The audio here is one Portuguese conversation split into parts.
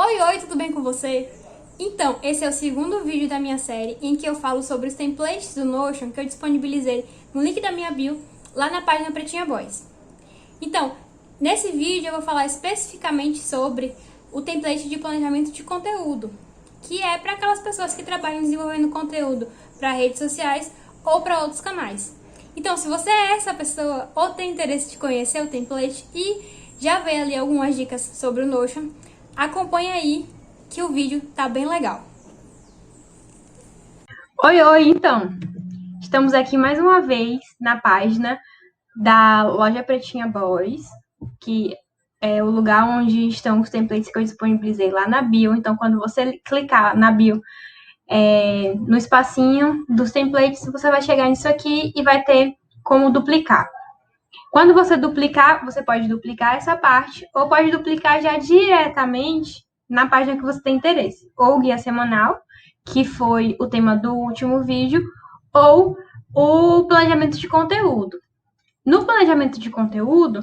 Oi, tudo bem com você? Então, esse é o segundo vídeo da minha série em que eu falo sobre os templates do Notion que eu disponibilizei no link da minha bio, lá na página Pretinha Boys. Então, nesse vídeo eu vou falar especificamente sobre o template de planejamento de conteúdo, que é para aquelas pessoas que trabalham desenvolvendo conteúdo para redes sociais ou para outros canais. Então, se você é essa pessoa ou tem interesse de conhecer o template e já vê ali algumas dicas sobre o Notion, acompanha aí que o vídeo tá bem legal. Oi, então, estamos aqui mais uma vez na página da loja Pretinha Boys, que é o lugar onde estão os templates que eu disponibilizei lá na bio. Então, quando você clicar na bio, no espacinho dos templates, você vai chegar nisso aqui e vai ter como duplicar. Quando você duplicar, você pode duplicar essa parte ou pode duplicar já diretamente na página que você tem interesse, ou o guia semanal, que foi o tema do último vídeo, ou o planejamento de conteúdo. No planejamento de conteúdo,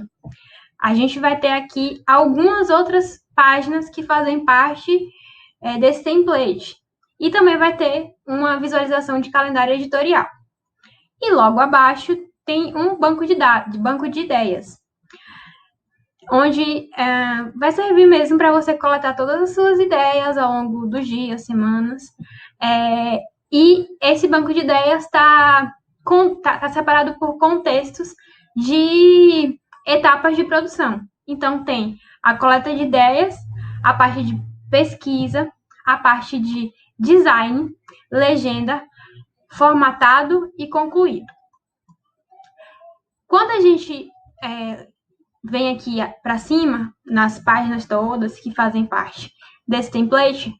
a gente vai ter aqui algumas outras páginas que fazem parte desse template. E também vai ter uma visualização de calendário editorial. E logo abaixo tem um banco de dados, banco de ideias, onde vai servir mesmo para você coletar todas as suas ideias ao longo dos dias, semanas. E esse banco de ideias está separado por contextos de etapas de produção. Então, tem a coleta de ideias, a parte de pesquisa, a parte de design, legenda, formatado e concluído. Quando a gente vem aqui para cima, nas páginas todas que fazem parte desse template,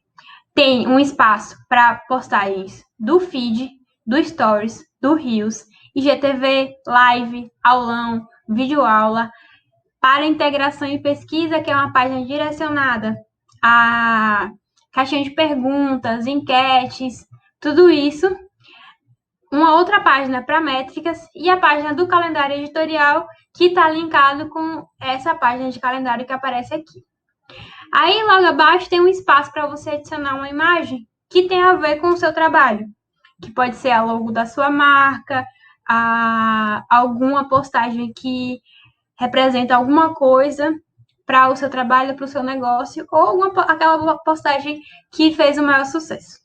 tem um espaço para postagens do feed, do stories, do Reels, IGTV, live, aulão, videoaula, para integração e pesquisa, que é uma página direcionada a caixinha de perguntas, enquetes, tudo isso. Uma outra página para métricas e a página do calendário editorial, que está linkado com essa página de calendário que aparece aqui. Aí, logo abaixo, tem um espaço para você adicionar uma imagem que tem a ver com o seu trabalho, que pode ser a logo da sua marca, alguma postagem que representa alguma coisa para o seu trabalho, para o seu negócio, ou aquela postagem que fez o maior sucesso.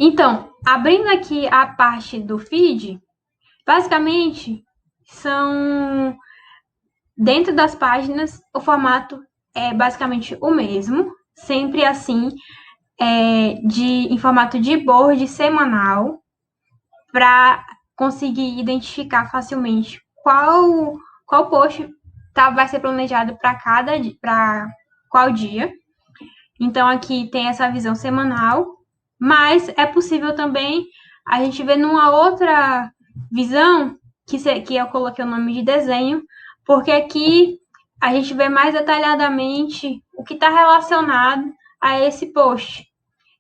Então, abrindo aqui a parte do feed, basicamente são, dentro das páginas, o formato é basicamente o mesmo, sempre assim, em formato de board semanal, para conseguir identificar facilmente qual post vai ser planejado para qual dia. Então, aqui tem essa visão semanal, mas é possível também a gente ver numa outra visão, que eu coloquei o nome de desenho, porque aqui a gente vê mais detalhadamente o que está relacionado a esse post,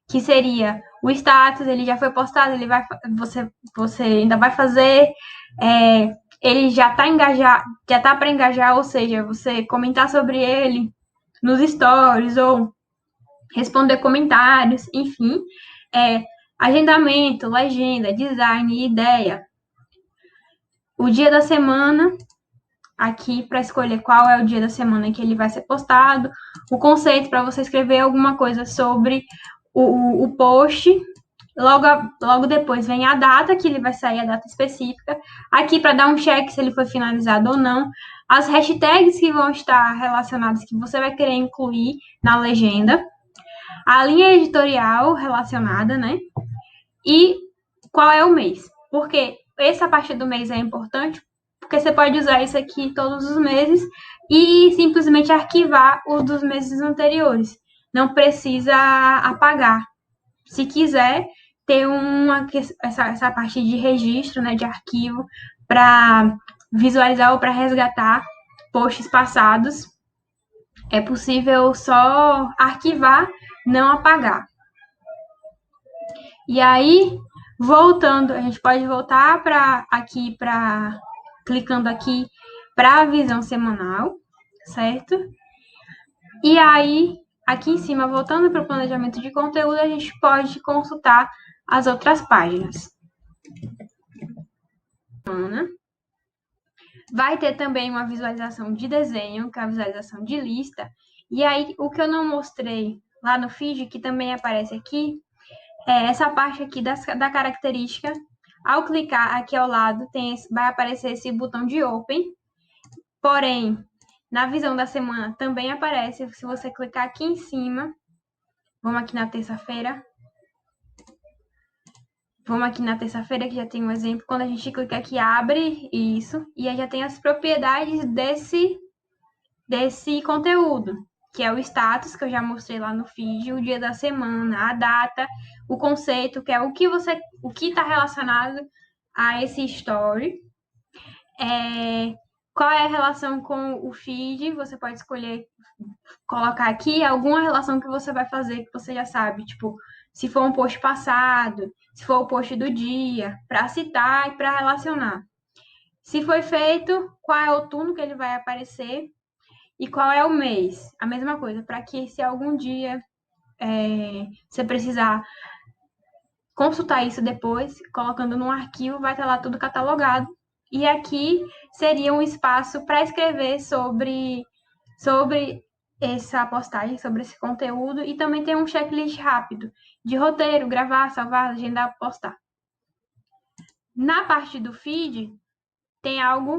que seria o status, ele já foi postado, você ainda vai fazer, ele já está engajado, já está para engajar, ou seja, você comentar sobre ele nos stories ou responder comentários, enfim, agendamento, legenda, design, ideia. O dia da semana, aqui para escolher qual é o dia da semana que ele vai ser postado, o conceito para você escrever alguma coisa sobre o post. Logo depois vem a data, que ele vai sair, a data específica. Aqui para dar um check se ele foi finalizado ou não. As hashtags que vão estar relacionadas, que você vai querer incluir na legenda. A linha editorial relacionada, né? E qual é o mês. Porque essa parte do mês é importante, porque você pode usar isso aqui todos os meses e simplesmente arquivar os dos meses anteriores. Não precisa apagar. Se quiser ter essa parte de registro, né, de arquivo, para visualizar ou para resgatar posts passados, é possível só arquivar, não apagar. E aí, voltando, a gente pode voltar clicando aqui para a visão semanal. certo? E aí, aqui em cima, voltando para o planejamento de conteúdo, a gente pode consultar as outras páginas. Vai ter também uma visualização de desenho, que é a visualização de lista. E aí, o que eu não mostrei lá no feed, que também aparece aqui, é essa parte aqui da característica. Ao clicar aqui ao lado, vai aparecer esse botão de Open. Porém, na visão da semana também aparece, se você clicar aqui em cima. Vamos aqui na terça-feira. Que já tem um exemplo. Quando a gente clica aqui, abre isso. E aí já tem as propriedades desse conteúdo, que é o status, que eu já mostrei lá no feed, o dia da semana, a data, o conceito, que é o que está relacionado a esse story. Qual é a relação com o feed? Você pode escolher colocar aqui alguma relação que você vai fazer, que você já sabe, tipo, se for um post passado, se for o post do dia, para citar e para relacionar. Se foi feito, qual é o turno que ele vai aparecer e qual é o mês. A mesma coisa, para que se algum dia você precisar consultar isso depois, colocando num arquivo, vai estar lá tudo catalogado. E aqui seria um espaço para escrever sobre essa postagem, sobre esse conteúdo, e também tem um checklist rápido de roteiro, gravar, salvar, agendar, postar. Na parte do feed, tem algo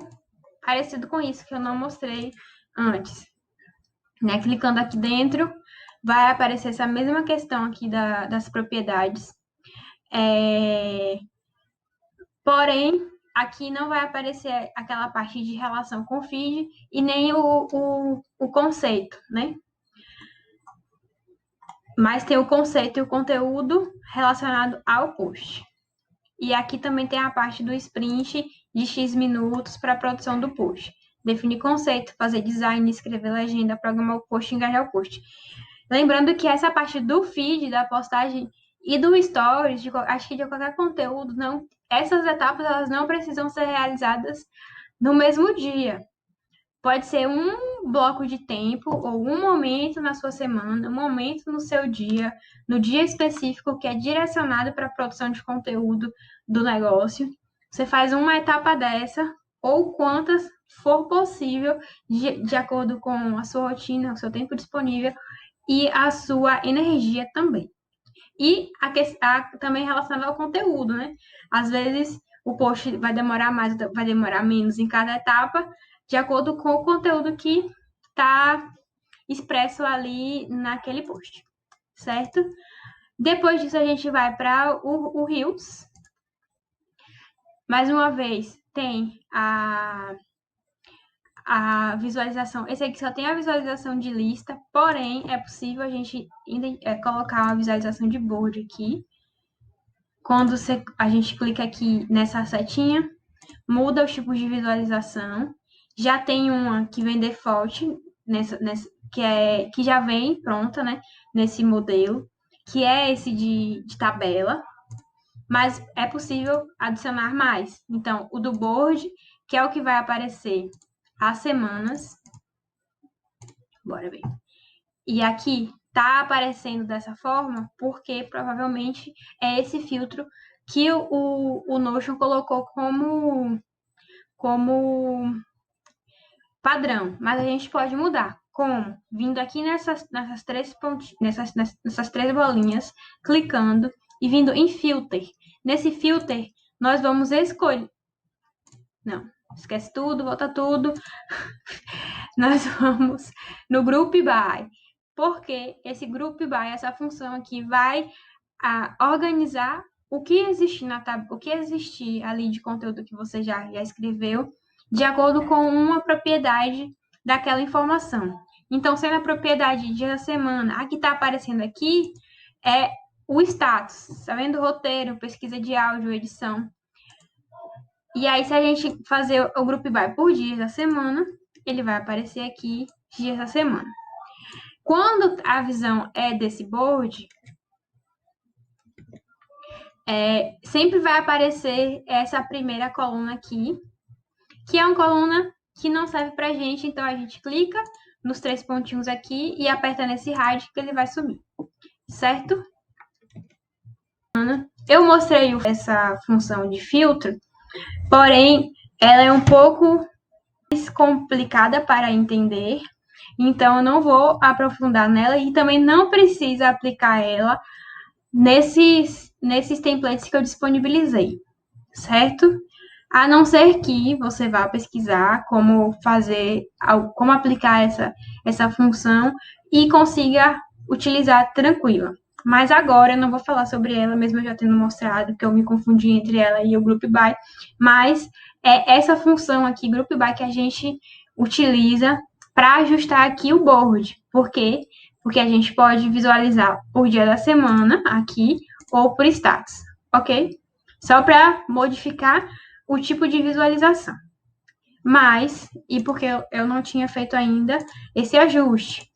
parecido com isso, que eu não mostrei antes. Né? Clicando aqui dentro, vai aparecer essa mesma questão aqui das propriedades. Porém, aqui não vai aparecer aquela parte de relação com o feed e nem o conceito, né? Mas tem o conceito e o conteúdo relacionado ao post. E aqui também tem a parte do sprint de X minutos para a produção do post. Definir conceito, fazer design, escrever legenda, programar o post e engajar o post. Lembrando que essa parte do feed, da postagem e do stories, acho que de qualquer conteúdo, essas etapas elas não precisam ser realizadas no mesmo dia. Pode ser um bloco de tempo ou um momento na sua semana, um momento no seu dia, no dia específico que é direcionado para a produção de conteúdo do negócio. Você faz uma etapa dessa ou quantas for possível, de acordo com a sua rotina, o seu tempo disponível e a sua energia também. E também relacionado ao conteúdo, né? Às vezes o post vai demorar mais, vai demorar menos em cada etapa, de acordo com o conteúdo que está expresso ali naquele post, certo? Depois disso, a gente vai para o Reels. Mais uma vez, tem a visualização. Esse aqui só tem a visualização de lista, porém, é possível a gente colocar uma visualização de board aqui. Quando a gente clica aqui nessa setinha, muda os tipos de visualização. Já tem uma que vem default, que já vem pronta, né? Nesse modelo, que é esse de tabela. Mas é possível adicionar mais. Então, o do board, que é o que vai aparecer as semanas. Bora ver. E aqui tá aparecendo dessa forma porque provavelmente é esse filtro que o Notion colocou como padrão, mas a gente pode mudar. Como? Vindo aqui nessas três nessas três bolinhas, clicando e vindo em Filter. Nesse Filter, nós vamos escolher... Não, esquece tudo, volta tudo. Nós vamos no Group By. Porque esse Group By, essa função aqui, vai organizar o que existir ali de conteúdo que você já escreveu, de acordo com uma propriedade daquela informação. Então, sendo a propriedade dia da semana, a que está aparecendo aqui é o status, tá vendo? Roteiro, pesquisa de áudio, edição. E aí, se a gente fazer o Group By por dias da semana, ele vai aparecer aqui dias da semana. Quando a visão é desse board, sempre vai aparecer essa primeira coluna aqui, que é uma coluna que não serve pra gente, então a gente clica nos 3 pontinhos aqui e aperta nesse hide que ele vai sumir, certo? Eu mostrei essa função de filtro, porém ela é um pouco mais complicada para entender, então eu não vou aprofundar nela e também não precisa aplicar ela nesses templates que eu disponibilizei, certo? A não ser que você vá pesquisar como aplicar essa função e consiga utilizar tranquila. Mas agora eu não vou falar sobre ela, mesmo eu já tendo mostrado que eu me confundi entre ela e o Group By, mas é essa função aqui, Group By, que a gente utiliza para ajustar aqui o board. Por quê? Porque a gente pode visualizar por dia da semana aqui ou por status, ok? Só para modificar o tipo de visualização. Mas, e porque eu não tinha feito ainda esse ajuste.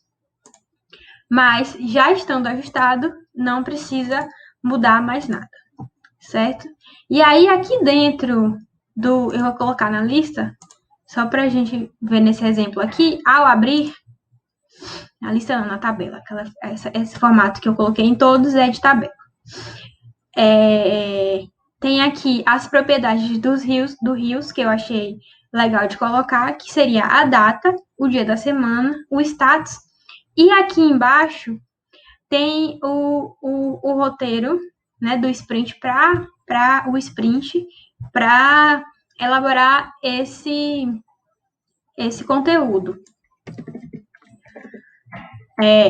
Mas, já estando ajustado, não precisa mudar mais nada, certo? E aí, aqui dentro eu vou colocar na lista, só para a gente ver nesse exemplo aqui, ao abrir, na lista não, na tabela, esse formato que eu coloquei em todos é de tabela. Tem aqui as propriedades do rios, que eu achei legal de colocar, que seria a data, o dia da semana, o status. E aqui embaixo tem o roteiro, né, do sprint para o sprint, para elaborar esse conteúdo.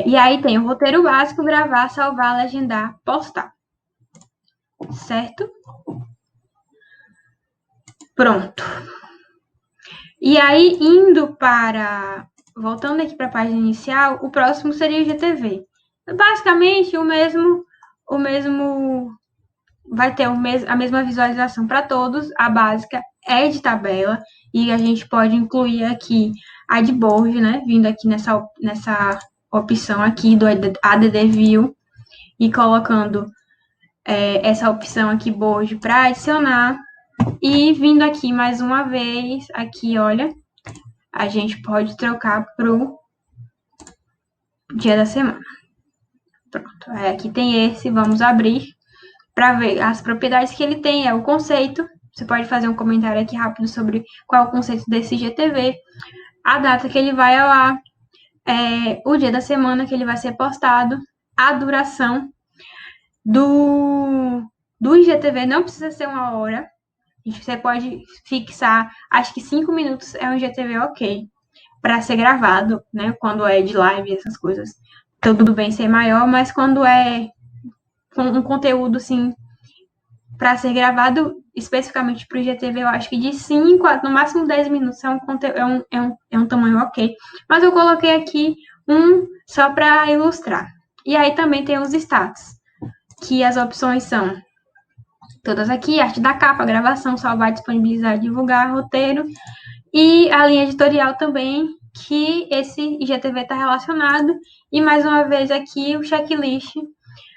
E aí tem o roteiro básico, gravar, salvar, legendar, postar. Certo? Pronto. E aí, voltando aqui para a página inicial, o próximo seria o IGTV. Basicamente, vai ter a mesma visualização para todos. A básica é de tabela e a gente pode incluir aqui a de board, né? Vindo aqui nessa opção aqui do ADD View e colocando essa opção aqui board para adicionar. E vindo aqui mais uma vez, aqui, olha, a gente pode trocar pro dia da semana. Pronto, aqui tem esse, vamos abrir para ver as propriedades que ele tem, é o conceito. Você pode fazer um comentário aqui rápido sobre qual é o conceito desse IGTV, a data que ele vai ao ar, o dia da semana que ele vai ser postado, a duração do IGTV, não precisa ser 1 hora. Você pode fixar, acho que 5 minutos é um IGTV ok, para ser gravado, né? Quando é de live, essas coisas. Tudo bem ser maior, mas quando é um conteúdo, assim, para ser gravado especificamente para o IGTV, eu acho que de 5 a no máximo 10 minutos é um tamanho ok. Mas eu coloquei aqui só para ilustrar. E aí também tem os status, que as opções são todas aqui, arte da capa, gravação, salvar, disponibilizar, divulgar, roteiro. E a linha editorial também, que esse IGTV está relacionado. E mais uma vez aqui o checklist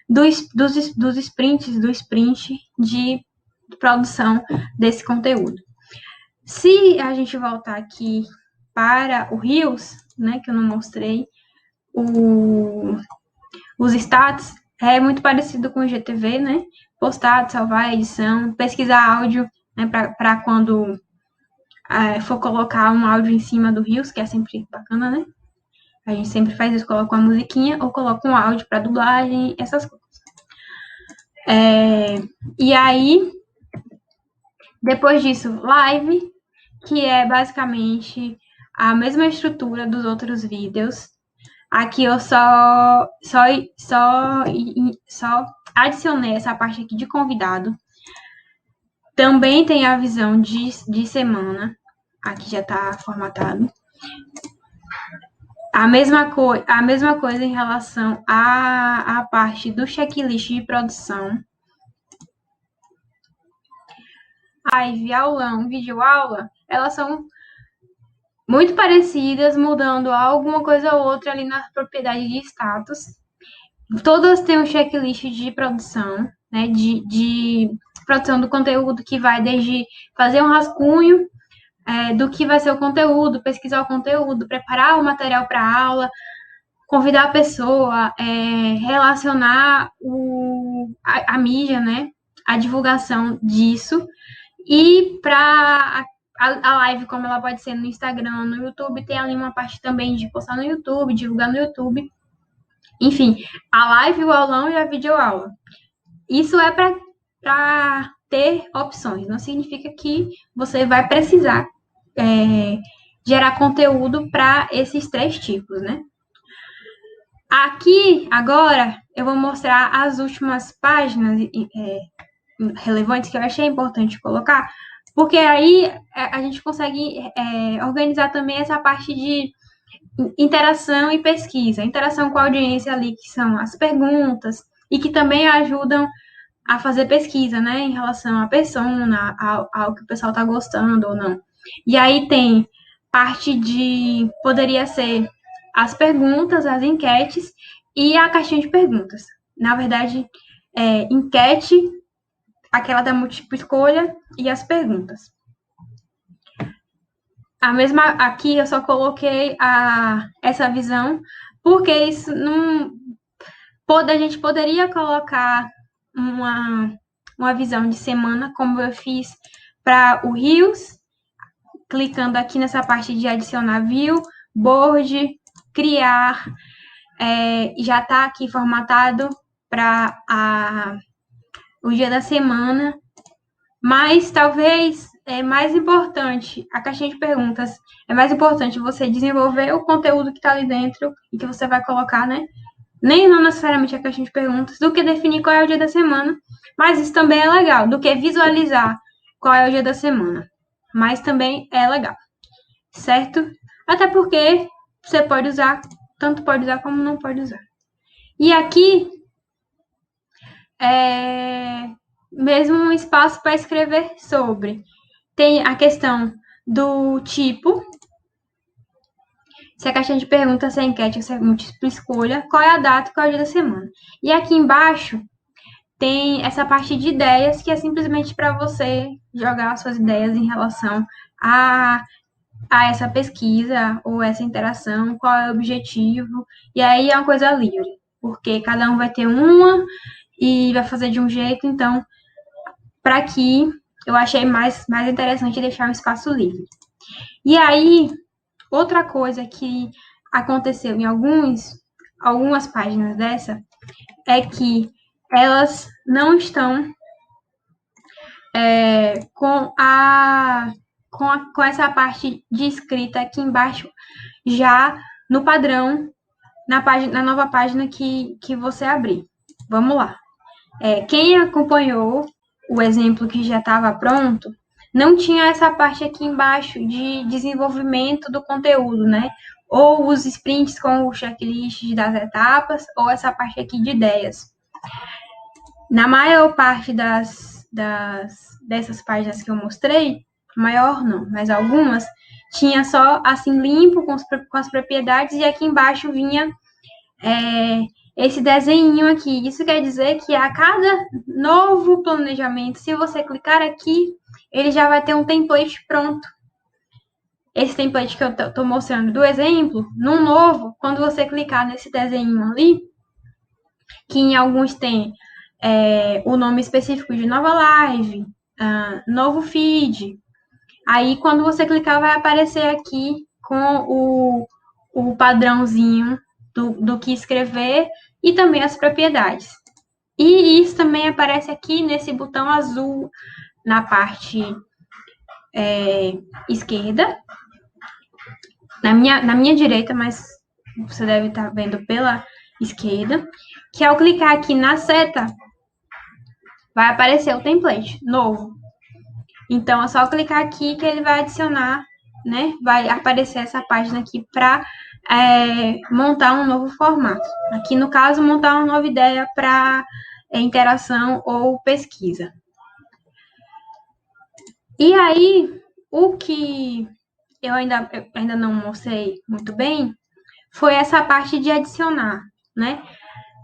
dos sprints, do sprint de produção desse conteúdo. Se a gente voltar aqui para o Reels, né, que eu não mostrei, os status é muito parecido com o IGTV, né? Postar, salvar, edição, pesquisar áudio, né, para quando for colocar um áudio em cima do Reels, que é sempre bacana, né? A gente sempre faz isso, coloca uma musiquinha ou coloca um áudio para dublagem, essas coisas. E aí, depois disso, live, que é basicamente a mesma estrutura dos outros vídeos. Aqui eu só adicionei essa parte aqui de convidado. Também tem a visão de semana. Aqui já está formatado. A mesma coisa em relação à parte do checklist de produção. Live, aulão, videoaula, elas são muito parecidas, mudando alguma coisa ou outra ali na propriedade de status. Todas têm um checklist de produção, né, de produção do conteúdo, que vai desde fazer um rascunho, do que vai ser o conteúdo, pesquisar o conteúdo, preparar o material para a aula, convidar a pessoa, relacionar a mídia, né? A divulgação disso. E para a live, como ela pode ser no Instagram, no YouTube, tem ali uma parte também de postar no YouTube, divulgar no YouTube. Enfim, a live, o aulão e a videoaula. Isso é para ter opções. Não significa que você vai precisar gerar conteúdo para esses 3 tipos, né? Aqui, agora, eu vou mostrar as últimas páginas relevantes que eu achei importante colocar, porque aí a gente consegue organizar também essa parte de interação e pesquisa. Interação com a audiência ali, que são as perguntas, e que também ajudam a fazer pesquisa, né, em relação à persona, ao que o pessoal está gostando ou não. E aí tem parte de, poderia ser as perguntas, as enquetes e a caixinha de perguntas. Na verdade, enquete, aquela da múltipla escolha e as perguntas. A mesma aqui eu só coloquei essa visão, porque isso não a gente poderia colocar uma visão de semana, como eu fiz para o Reels, clicando aqui nessa parte de adicionar view, board, criar, já está aqui formatado para o dia da semana, mas talvez é mais importante, a caixinha de perguntas, é mais importante você desenvolver o conteúdo que está ali dentro e que você vai colocar, né? Nem não necessariamente a caixinha de perguntas, do que definir qual é o dia da semana, mas isso também é legal, do que visualizar qual é o dia da semana, mas também é legal, certo? Até porque você pode usar, tanto pode usar como não pode usar. E aqui, mesmo um espaço para escrever sobre. Tem a questão do tipo, se a caixinha de perguntas, se é enquete ou se é múltipla escolha, qual é a data e qual é o dia da semana. E aqui embaixo tem essa parte de ideias, que é simplesmente para você jogar suas ideias em relação a essa pesquisa ou essa interação, qual é o objetivo. E aí é uma coisa livre, porque cada um vai ter uma e vai fazer de um jeito. Então, para aqui, eu achei mais interessante deixar um espaço livre. E aí, outra coisa que aconteceu em algumas páginas dessa é que elas não estão com essa parte de escrita aqui embaixo já no padrão, na nova página que você abrir. Vamos lá. Quem acompanhou o exemplo que já estava pronto, não tinha essa parte aqui embaixo de desenvolvimento do conteúdo, né? Ou os sprints com o checklist das etapas, ou essa parte aqui de ideias. Na maior parte dessas páginas que eu mostrei, maior não, mas algumas, tinha só assim limpo com as propriedades, e aqui embaixo vinha esse desenho aqui. Isso quer dizer que a cada novo planejamento, se você clicar aqui, ele já vai ter um template pronto. Esse template que eu estou mostrando do exemplo, num novo, quando você clicar nesse desenho ali, que em alguns tem o nome específico de nova live, novo feed. Aí, quando você clicar, vai aparecer aqui com o padrãozinho do que escrever e também as propriedades. E isso também aparece aqui nesse botão azul na parte esquerda, na minha direita, mas você deve estar vendo pela esquerda, que ao clicar aqui na seta, vai aparecer o template novo. Então, é só clicar aqui que ele vai adicionar, né? Vai aparecer essa página aqui para montar um novo formato. Aqui, no caso, montar uma nova ideia para interação ou pesquisa. E aí, o que eu ainda não mostrei muito bem foi essa parte de adicionar, né?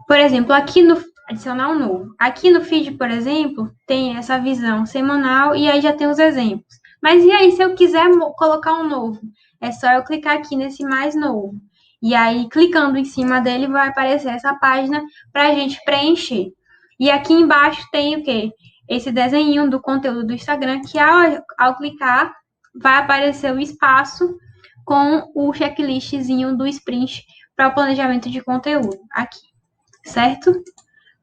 Por exemplo, aqui no adicionar um novo. Aqui no feed, por exemplo, tem essa visão semanal e aí já tem os exemplos. Mas e aí, se eu quiser colocar um novo? É só eu clicar aqui nesse mais novo. E aí, clicando em cima dele, vai aparecer essa página para a gente preencher. E aqui embaixo tem o quê? Esse desenho do conteúdo do Instagram, que ao clicar, vai aparecer o espaço com o checklistzinho do sprint para o planejamento de conteúdo aqui, certo?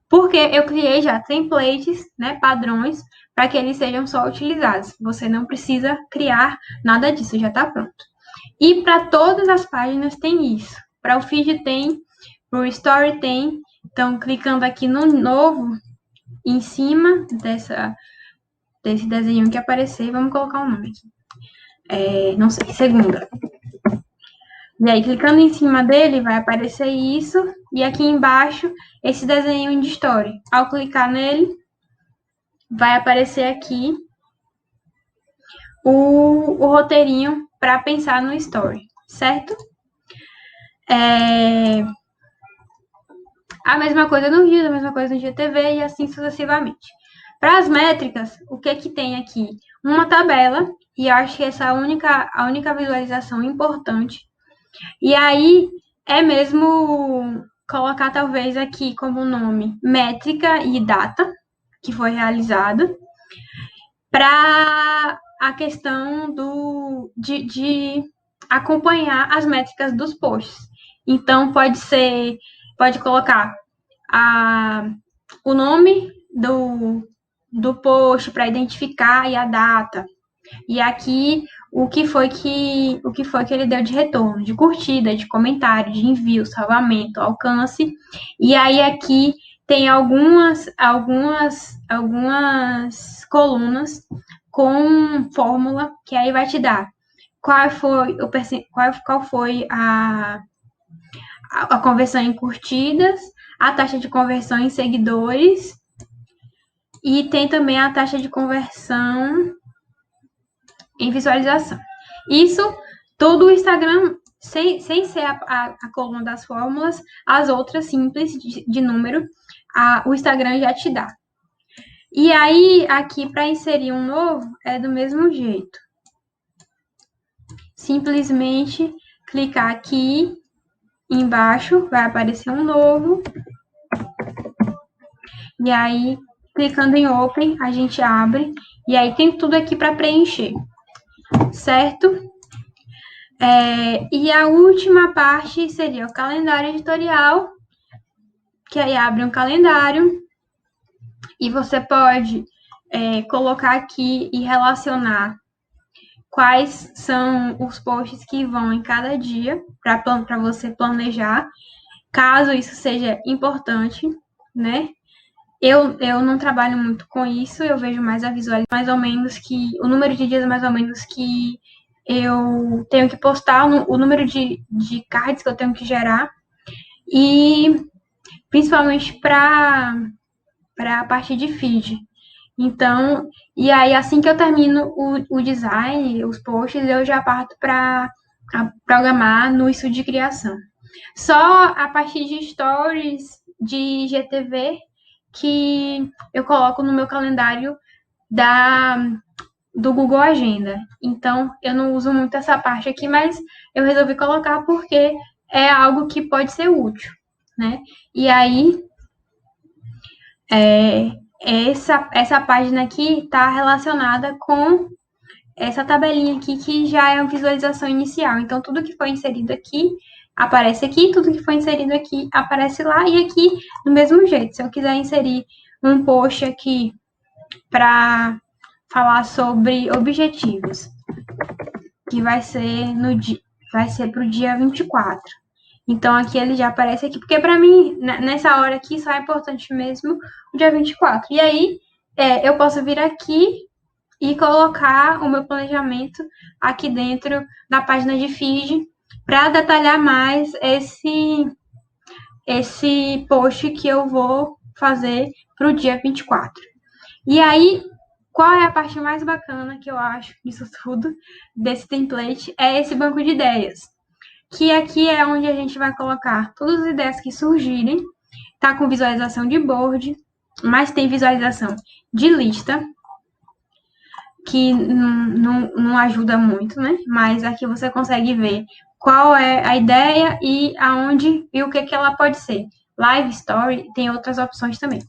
Porque eu criei já templates, né, padrões, para que eles sejam só utilizados. Você não precisa criar nada disso, já está pronto. E para todas as páginas tem isso. Para o feed tem, para o story tem. Então, clicando aqui no novo, em cima desse desenho que aparecer, vamos colocar um nome aqui. Não sei, segunda. E aí, clicando em cima dele, vai aparecer isso. E aqui embaixo, esse desenho de story. Ao clicar nele, vai aparecer aqui o roteirinho para pensar no story, certo? A mesma coisa no Reels, a mesma coisa no GTV e assim sucessivamente. Para as métricas, o que tem aqui? Uma tabela, e acho que essa é a única visualização importante. E aí é mesmo colocar talvez aqui como nome métrica e data que foi realizada para a questão de acompanhar as métricas dos posts. Então pode colocar o nome do post para identificar e a data. E aqui o que foi que ele deu de retorno, de curtida, de comentário, de envio, salvamento, alcance. E aí aqui tem algumas colunas com fórmula que aí vai te dar qual foi a conversão em curtidas, a taxa de conversão em seguidores e tem também a taxa de conversão em visualização. Isso todo o Instagram, sem ser a coluna das fórmulas, as outras simples de número, o Instagram já te dá. E aí, aqui, para inserir um novo, é do mesmo jeito. Simplesmente clicar aqui embaixo, vai aparecer um novo. E aí, clicando em Open, a gente abre. E aí, tem tudo aqui para preencher. Certo? E a última parte seria o calendário editorial, que aí abre um calendário e você pode colocar aqui e relacionar quais são os posts que vão em cada dia para você planejar, caso isso seja importante, né? Eu não trabalho muito com isso, eu vejo mais a visualização, mais ou menos que o número de dias mais ou menos que eu tenho que postar, o número de cards que eu tenho que gerar, e principalmente para a parte de feed. Então, e aí assim que eu termino o design, os posts, eu já parto para programar no estúdio de criação. Só a partir de stories de GTV que eu coloco no meu calendário do Google Agenda. Então, eu não uso muito essa parte aqui, mas eu resolvi colocar porque é algo que pode ser útil, né? E aí, essa página aqui está relacionada com essa tabelinha aqui, que já é a visualização inicial. Então, tudo que foi inserido aqui, aparece aqui, tudo que foi inserido aqui, aparece lá, e aqui, do mesmo jeito. Se eu quiser inserir um post aqui para falar sobre objetivos, que vai ser para o dia 24. Então, aqui ele já aparece aqui, porque para mim, nessa hora aqui, só é importante mesmo o dia 24. E aí, eu posso vir aqui e colocar o meu planejamento aqui dentro da página de feed para detalhar mais esse post que eu vou fazer para o dia 24. E aí, qual é a parte mais bacana que eu acho disso tudo, desse template? É esse banco de ideias, que aqui é onde a gente vai colocar todas as ideias que surgirem, tá com visualização de board, mas tem visualização de lista, que não ajuda muito, né? Mas aqui você consegue ver qual é a ideia e aonde e o que ela pode ser. Live Story tem outras opções também.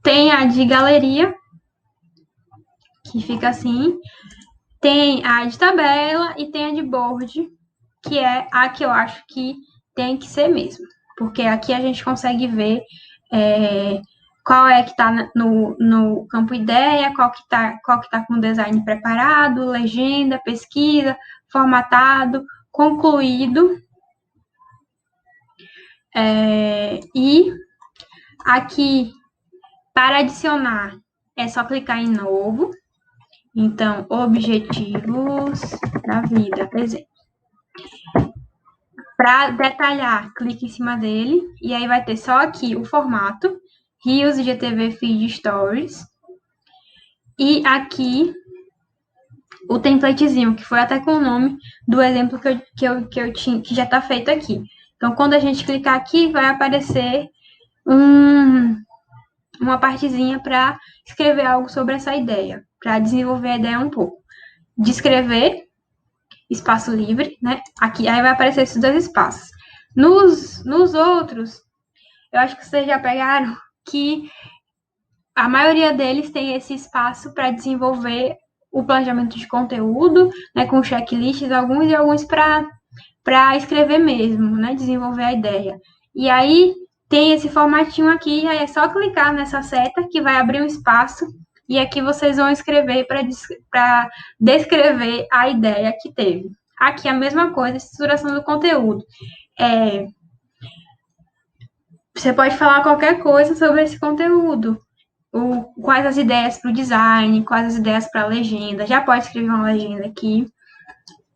Tem a de galeria, que fica assim. Tem a de tabela e tem a de board, que é a que eu acho que tem que ser mesmo. Porque aqui a gente consegue ver qual é que está no campo ideia, qual que tá com o design preparado, legenda, pesquisa, formatado, concluído. E aqui, para adicionar, é só clicar em novo. Então, objetivos da vida, por exemplo. Para detalhar, clique em cima dele e aí vai ter só aqui o formato, Reels, IGTV, Feed, Stories. E aqui o templatezinho, que foi até com o nome do exemplo que eu tinha, que já está feito aqui. Então, quando a gente clicar aqui, vai aparecer uma partezinha para escrever algo sobre essa ideia, para desenvolver a ideia um pouco. Descrever, espaço livre, né? Aqui, aí vai aparecer esses dois espaços. Nos outros, eu acho que vocês já pegaram que a maioria deles tem esse espaço para desenvolver o planejamento de conteúdo, né, com checklists, alguns para escrever mesmo, né, desenvolver a ideia. E aí tem esse formatinho aqui, aí é só clicar nessa seta que vai abrir um espaço e aqui vocês vão escrever para descrever a ideia que teve. Aqui a mesma coisa, estruturação do conteúdo. Você pode falar qualquer coisa sobre esse conteúdo. Quais as ideias para o design, quais as ideias para a legenda. Já pode escrever uma legenda aqui,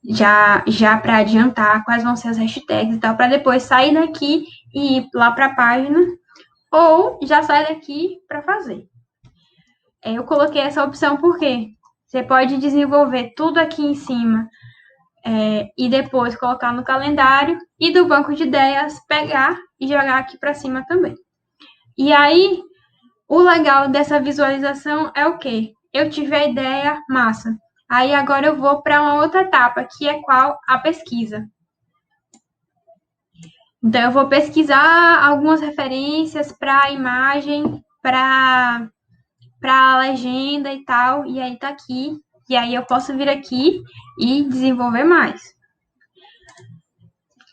já para adiantar quais vão ser as hashtags e tal, para depois sair daqui e ir lá para a página, ou já sai daqui para fazer. Eu coloquei essa opção porque você pode desenvolver tudo aqui em cima e depois colocar no calendário e do banco de ideias pegar e jogar aqui para cima também. E aí, o legal dessa visualização é o quê? Eu tive a ideia, massa. Aí agora eu vou para uma outra etapa, que é qual? A pesquisa. Então, eu vou pesquisar algumas referências para a imagem, para a legenda e tal, e aí tá aqui. E aí eu posso vir aqui e desenvolver mais.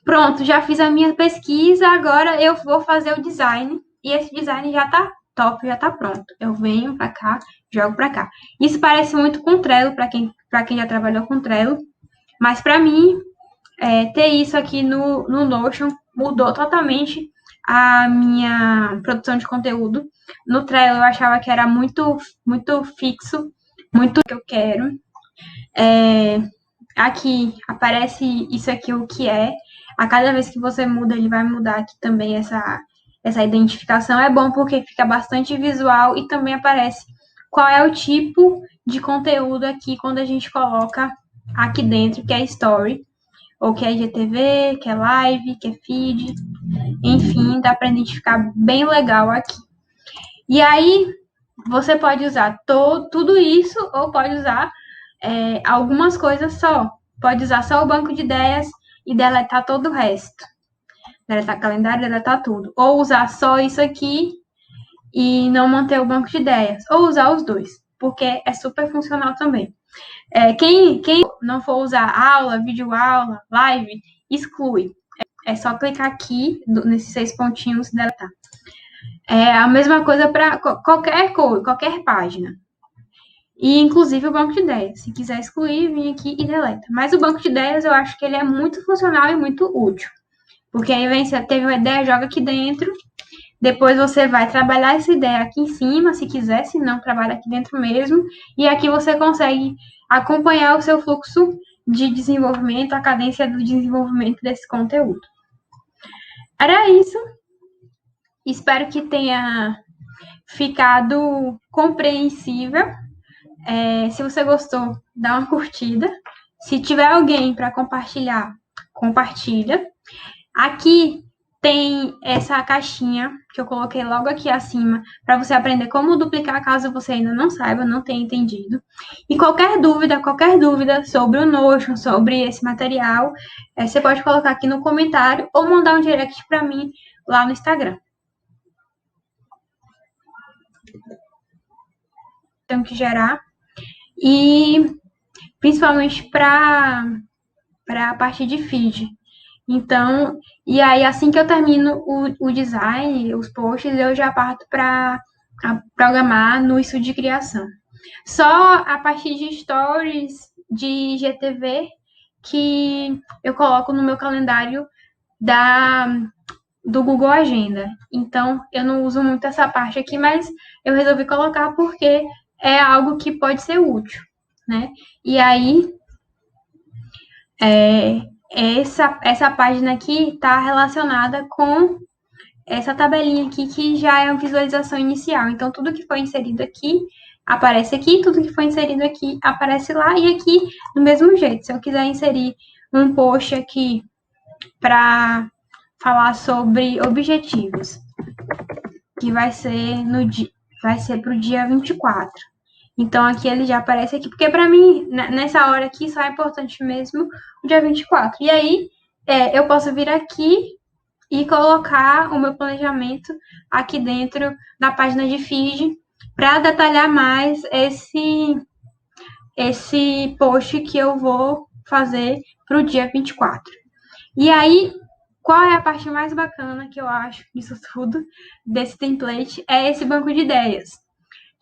Pronto, já fiz a minha pesquisa, agora eu vou fazer o design. E esse design já tá top, já tá pronto. Eu venho para cá, jogo para cá. Isso parece muito com Trello, para quem já trabalhou com Trello. Mas para mim, ter isso aqui no Notion mudou totalmente a minha produção de conteúdo. No Trello eu achava que era muito fixo, muito que eu quero. Aqui aparece isso aqui, o que é. A cada vez que você muda, ele vai mudar aqui também essa identificação. É bom porque fica bastante visual e também aparece qual é o tipo de conteúdo aqui quando a gente coloca aqui dentro, que é Story, ou que é IGTV, que é Live, que é Feed. Enfim, dá para identificar bem legal aqui. E aí, você pode usar tudo isso ou pode usar algumas coisas só. Pode usar só o banco de ideias e deletar todo o resto. Deletar calendário, deletar tudo. Ou usar só isso aqui e não manter o banco de ideias. Ou usar os dois, porque é super funcional também. Quem não for usar aula, videoaula, live, exclui. É só clicar aqui, nesses 6 pontinhos e deletar. É a mesma coisa para qualquer página. E, inclusive, o banco de ideias. Se quiser excluir, vem aqui e deleta. Mas o banco de ideias, eu acho que ele é muito funcional e muito útil. Porque aí você teve uma ideia, joga aqui dentro. Depois você vai trabalhar essa ideia aqui em cima, se quiser. Se não, trabalha aqui dentro mesmo. E aqui você consegue acompanhar o seu fluxo de desenvolvimento, a cadência do desenvolvimento desse conteúdo. Era isso. Espero que tenha ficado compreensível. Se você gostou, dá uma curtida. Se tiver alguém para compartilhar, compartilha. Aqui tem essa caixinha que eu coloquei logo aqui acima para você aprender como duplicar caso você ainda não saiba, não tenha entendido. E qualquer dúvida sobre o Notion, sobre esse material, você pode colocar aqui no comentário ou mandar um direct para mim lá no Instagram. Tenho que gerar. E principalmente para a parte de feed. Então, e aí assim que eu termino o design, os posts, eu já parto para programar no estúdio de criação. Só a partir de stories de GTV que eu coloco no meu calendário do Google Agenda. Então, eu não uso muito essa parte aqui, mas eu resolvi colocar porque é algo que pode ser útil, né? E aí, essa página aqui está relacionada com essa tabelinha aqui, que já é a visualização inicial. Então, tudo que foi inserido aqui, aparece aqui, tudo que foi inserido aqui, aparece lá, e aqui, do mesmo jeito. Se eu quiser inserir um post aqui para falar sobre objetivos, que vai ser para o dia 24. Então, aqui ele já aparece aqui, porque para mim, nessa hora aqui, só é importante mesmo o dia 24. E aí, eu posso vir aqui e colocar o meu planejamento aqui dentro da página de feed para detalhar mais esse post que eu vou fazer para o dia 24. E aí, qual é a parte mais bacana que eu acho disso tudo, desse template? É esse banco de ideias,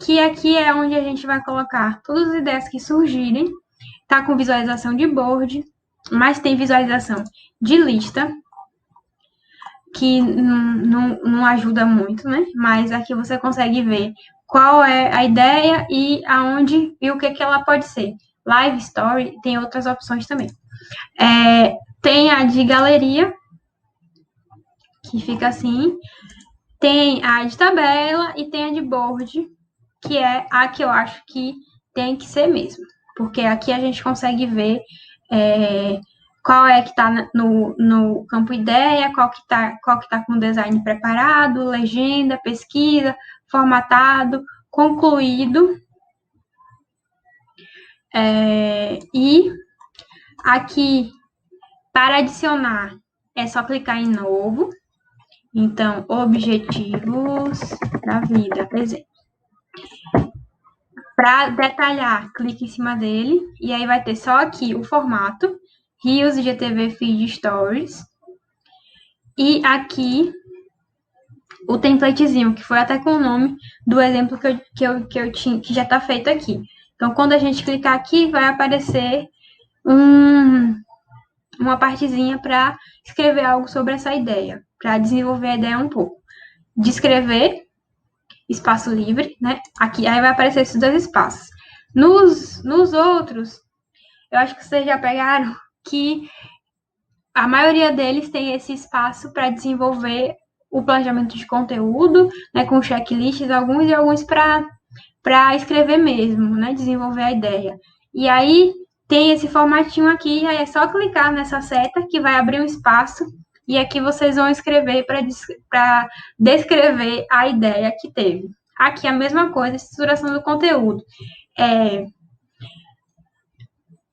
que aqui é onde a gente vai colocar todas as ideias que surgirem. Tá com visualização de board, mas tem visualização de lista, que não ajuda muito, né? Mas aqui você consegue ver qual é a ideia e aonde e o que ela pode ser. Live Story, tem outras opções também. Tem a de galeria, que fica assim. Tem a de tabela e tem a de board, que é a que eu acho que tem que ser mesmo. Porque aqui a gente consegue ver qual é que está no campo ideia, qual que tá com o design preparado, legenda, pesquisa, formatado, concluído. E aqui, para adicionar, é só clicar em novo. Então, objetivos da vida, por exemplo. Para detalhar, clique em cima dele e aí vai ter só aqui o formato, Reels, IGTV, Feed, Stories. E aqui o templatezinho, que foi até com o nome do exemplo que eu tinha, que já está feito aqui. Então, quando a gente clicar aqui, vai aparecer uma partezinha para escrever algo sobre essa ideia, para desenvolver a ideia um pouco. Descrever, espaço livre, né? Aqui, aí vai aparecer esses dois espaços. Nos outros, eu acho que vocês já pegaram que a maioria deles tem esse espaço para desenvolver o planejamento de conteúdo, né, com checklists, alguns para escrever mesmo, né, desenvolver a ideia. E aí tem esse formatinho aqui, aí é só clicar nessa seta que vai abrir um espaço e aqui vocês vão escrever para descrever a ideia que teve. Aqui a mesma coisa, estruturação do conteúdo.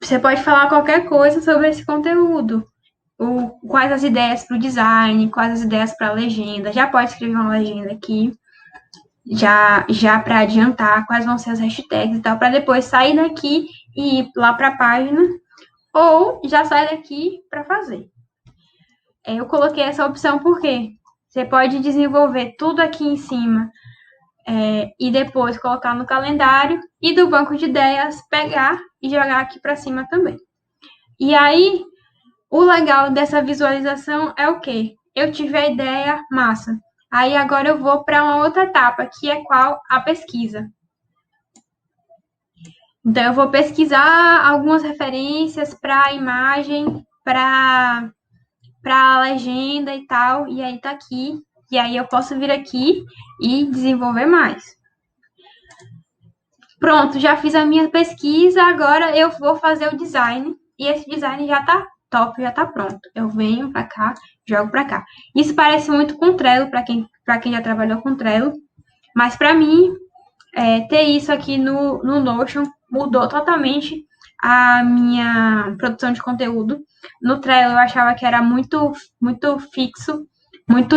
Você pode falar qualquer coisa sobre esse conteúdo. Quais as ideias para o design, quais as ideias para a legenda. Já pode escrever uma legenda aqui, já para adiantar quais vão ser as hashtags e tal, para depois sair daqui e ir lá para a página, ou já sai daqui para fazer. Eu coloquei essa opção porque você pode desenvolver tudo aqui em cima e depois colocar no calendário e do banco de ideias pegar e jogar aqui para cima também. E aí, o legal dessa visualização é o quê? Eu tive a ideia, massa. Aí agora eu vou para uma outra etapa, que é qual? A pesquisa. Então, eu vou pesquisar algumas referências para a imagem, para a legenda e tal, e aí tá aqui. E aí eu posso vir aqui e desenvolver mais. Pronto, já fiz a minha pesquisa, agora eu vou fazer o design. E esse design já tá tópico já tá pronto. Eu venho pra cá, jogo pra cá. Isso parece muito com Trello, pra quem já trabalhou com Trello, mas pra mim, ter isso aqui no Notion mudou totalmente a minha produção de conteúdo. No Trello eu achava que era muito fixo, muito